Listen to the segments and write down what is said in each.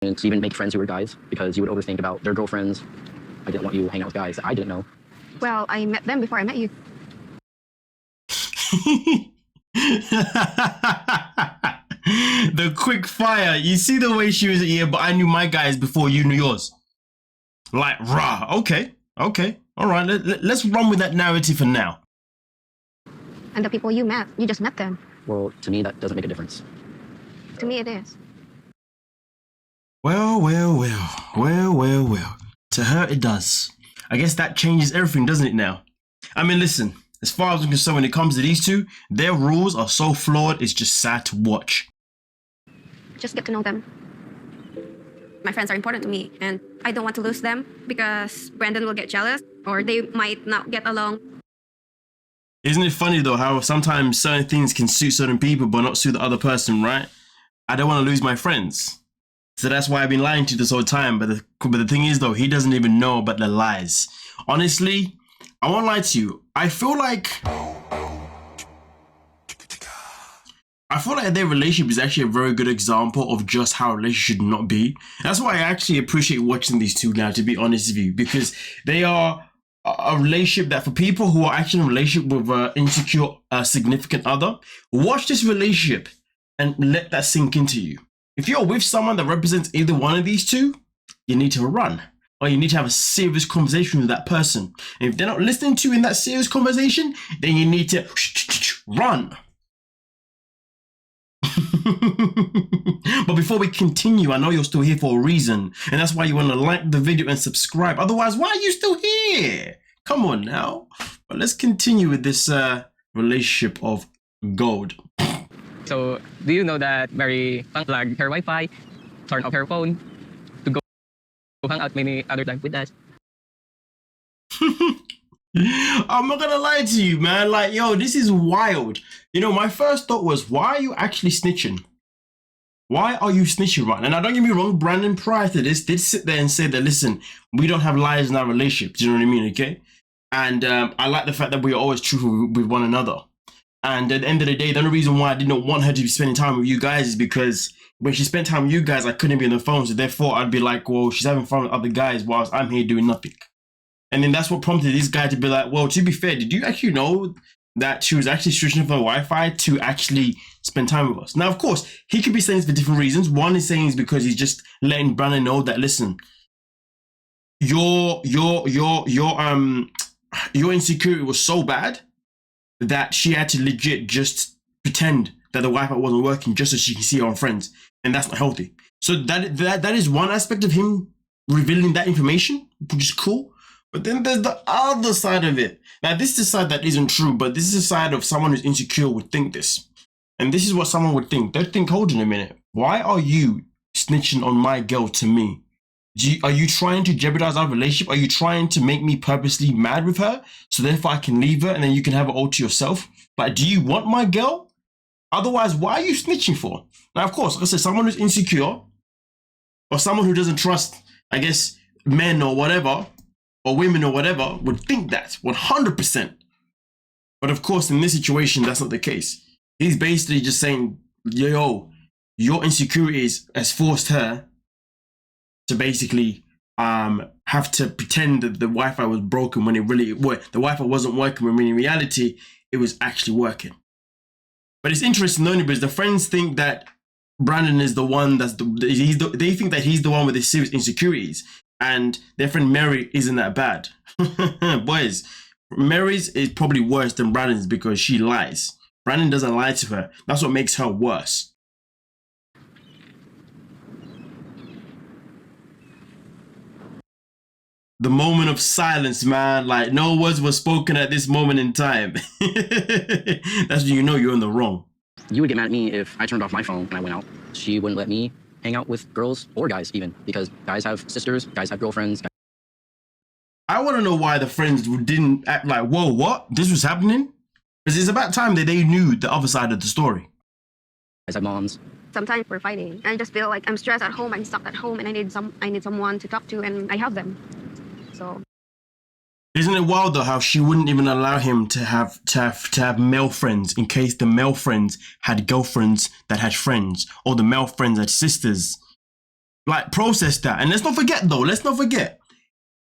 to even make friends who were guys because you would overthink about their girlfriends. I didn't want you hanging out with guys that I didn't know. Well, I met them before I met you. The quick fire. You see the way she was, yeah, but I knew my guys before you knew yours. Like, rah, okay, all right, let's run with that narrative for now. And the people you met, you just met them. Well, to me, that doesn't make a difference. To me, it is. Well. To her, it does. I guess that changes everything, doesn't it now? I mean, listen, as far as I'm concerned, when it comes to these two, their rules are so flawed, it's just sad to watch. Just get to know them. My friends are important to me, and I don't want to lose them because Brandon will get jealous or they might not get along. Isn't it funny though how sometimes certain things can suit certain people but not suit the other person, right? I don't want to lose my friends. So that's why I've been lying to you this whole time. But the thing is though, he doesn't even know about the lies. Honestly, I won't lie to you. I feel like their relationship is actually a very good example of just how a relationship should not be. That's why I actually appreciate watching these two now, to be honest with you, because they are a relationship that for people who are actually in a relationship with an insecure significant other, watch this relationship and let that sink into you. If you're with someone that represents either one of these two, you need to run, or you need to have a serious conversation with that person. And if they're not listening to you in that serious conversation, then you need to run. But before we continue, I know you're still here for a reason, and that's why you want to like the video and subscribe. Otherwise, why are you still here? Come on now. But let's continue with this relationship of gold. So, do you know that Mary unplugged her Wi-Fi, turned off her phone to go hang out many other times with us? I'm not gonna lie to you, man. Like, yo, this is wild. You know, my first thought was, why are you actually snitching? Why are you snitching, right? And now, don't get me wrong, Brandon, prior to this, did sit there and say that, listen, we don't have lies in our relationship. Do you know what I mean, okay? And I like the fact that we are always truthful with one another. And at the end of the day, the only reason why I did not want her to be spending time with you guys is because when she spent time with you guys, I couldn't be on the phone. So therefore, I'd be like, well, she's having fun with other guys whilst I'm here doing nothing. And then that's what prompted this guy to be like, well, to be fair, did you actually know that she was actually switching off her Wi-Fi to actually spend time with us? Now, of course, he could be saying this for different reasons. One is saying it's because he's just letting Brandon know that, listen, your insecurity was so bad that she had to legit just pretend that the Wi-Fi wasn't working just so she can see her own friends. And that's not healthy. So that is one aspect of him revealing that information, which is cool. But then there's the other side of it. Now, this is the side that isn't true, but this is the side of someone who's insecure would think this. And this is what someone would think. They'd think, hold on a minute. Why are you snitching on my girl to me? Are you trying to jeopardize our relationship? Are you trying to make me purposely mad with her so therefore I can leave her and then you can have her all to yourself? Like, do you want my girl? Otherwise, why are you snitching for? Now, of course, like I said, someone who's insecure or someone who doesn't trust, I guess, men or whatever, or women or whatever, would think that 100%. But of course, in this situation, that's not the case. He's basically just saying, yo, your insecurities has forced her to basically have to pretend that the Wi-Fi was broken when it really worked. The Wi-Fi wasn't working when in reality, it was actually working. But it's interesting only because the friends think that Brandon is the one they think that he's the one with the serious insecurities. And their friend Mary isn't that bad. Boys, Mary's is probably worse than Brandon's because she lies. Brandon doesn't lie to her. That's what makes her worse. The moment of silence, man. Like, no words were spoken at this moment in time. That's when you know you're in the wrong. You would get mad at me if I turned off my phone when I went out. She wouldn't let me hang out with girls or guys even, because guys have sisters, guys have girlfriends. I want to know why the friends didn't act like, whoa, what? This was happening? Because it's about time that they knew the other side of the story. Guys have moms. Sometimes we're fighting, and I just feel like I'm stressed at home, I'm stuck at home, and I need someone to talk to, and I have them. So. Isn't it wild though how she wouldn't even allow him to have male friends in case the male friends had girlfriends that had friends, or the male friends had sisters? Like, process that. And let's not forget, though,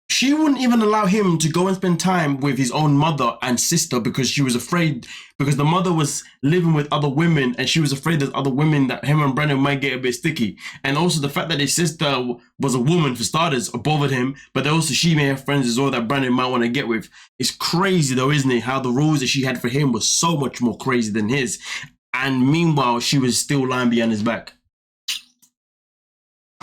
she wouldn't even allow him to go and spend time with his own mother and sister because she was afraid, because the mother was living with other women and she was afraid that other women, that him and Brandon might get a bit sticky. And also the fact that his sister was a woman, for starters, bothered him, but also she may have friends as well that Brandon might want to get with. It's crazy though, isn't it? How the rules that she had for him was so much more crazy than his. And meanwhile, she was still lying behind his back.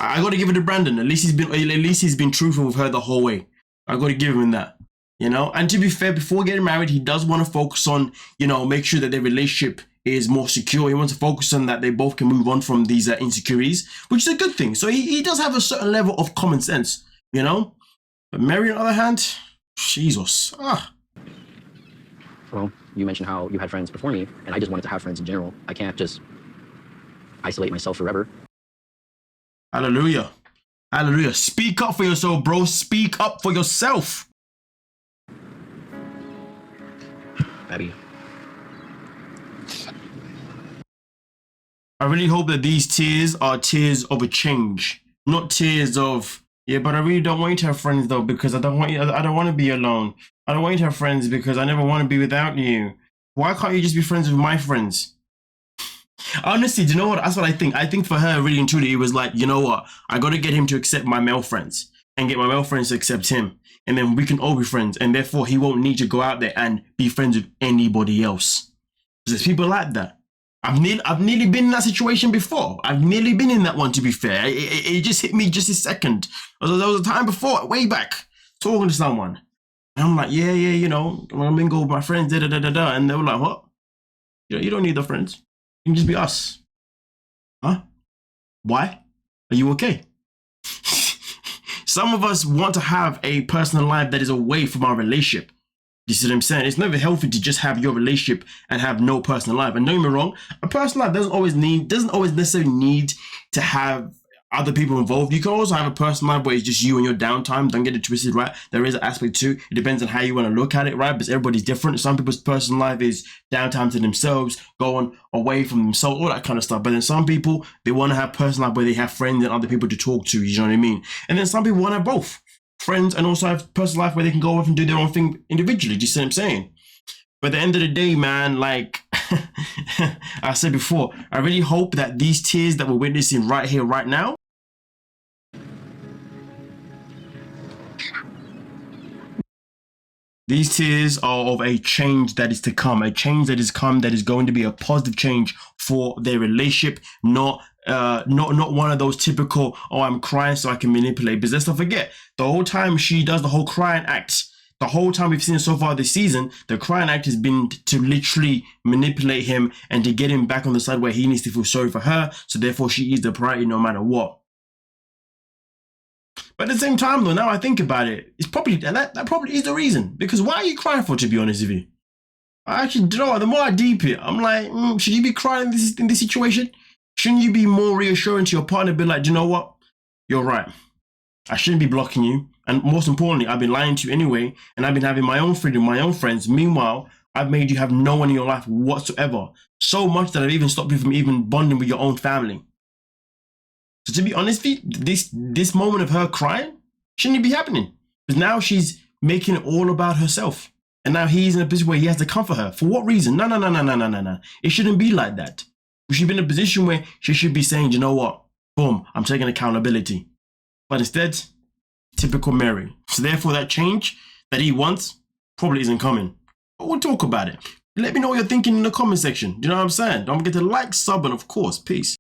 I got to give it to Brandon. At least he's been truthful with her the whole way. I got to give him that, you know. And to be fair, before getting married, he does want to focus on, you know, make sure that their relationship is more secure. He wants to focus on that they both can move on from these insecurities, which is a good thing. So he does have a certain level of common sense, you know. But Mary, on the other hand, Jesus. Well, you mentioned how you had friends before me, and I just wanted to have friends in general. I can't just isolate myself forever. Hallelujah. Hallelujah. Speak up for yourself, bro. Speak up for yourself. Abby. I really hope that these tears are tears of a change, not tears of, yeah, but I really don't want you to have friends though, because I don't want to be alone. I don't want you to have friends because I never want to be without you. Why can't you just be friends with my friends? Honestly, do you know what? That's what I think. I think for her, really and truly, it was like, you know what? I got to get him to accept my male friends and get my male friends to accept him. And then we can all be friends. And therefore, he won't need to go out there and be friends with anybody else. There's people like that. I've nearly been in that situation before. I've nearly been in that one, to be fair. It just hit me just a second. There was a time before, way back, talking to someone. And I'm like, yeah, you know, I'm going to mingle with my friends, da-da-da-da-da. And they were like, what? You don't need the friends. You can just be us. Huh? Why? Are you okay? Some of us want to have a personal life that is away from our relationship. You see what I'm saying? It's never healthy to just have your relationship and have no personal life. And don't get me wrong, a personal life doesn't always necessarily need to have other people involved. You can also have a personal life where it's just you and your downtime. Don't get it twisted, right? There is an aspect too. It depends on how you want to look at it, right? Because everybody's different. Some people's personal life is downtime to themselves, going away from themselves, all that kind of stuff. But then some people, they want to have personal life where they have friends and other people to talk to, you know what I mean? And then some people want to have both. Friends and also have personal life where they can go off and do their own thing individually. Do you see what I'm saying? But at the end of the day, man, like I said before, I really hope that these tears that we're witnessing right here, right now, these tears are of a change that is to come, a change that is come that is going to be a positive change for their relationship, not one of those typical, oh, I'm crying so I can manipulate. Because let's not forget, the whole time she does the whole crying act, the whole time we've seen so far this season, the crying act has been to literally manipulate him and to get him back on the side where he needs to feel sorry for her. So therefore, she is the priority no matter what. But at the same time, though, now I think about it, it's probably that probably is the reason. Because why are you crying for, to be honest with you? I actually, you know, the more I deep it, I'm like, should you be crying in this situation? Shouldn't you be more reassuring to your partner, be like, you know what? You're right. I shouldn't be blocking you. And most importantly, I've been lying to you anyway, and I've been having my own freedom, my own friends. Meanwhile, I've made you have no one in your life whatsoever. So much that I've even stopped you from even bonding with your own family. So to be honest with you, this moment of her crying shouldn't be happening. Because now she's making it all about herself. And now he's in a position where he has to comfort her. For what reason? No. It shouldn't be like that. We should be in a position where she should be saying, you know what? Boom, I'm taking accountability. But instead, typical Mary. So therefore that change that he wants probably isn't coming. But we'll talk about it. Let me know what you're thinking in the comment section. Do you know what I'm saying? Don't forget to like, sub, and of course, peace.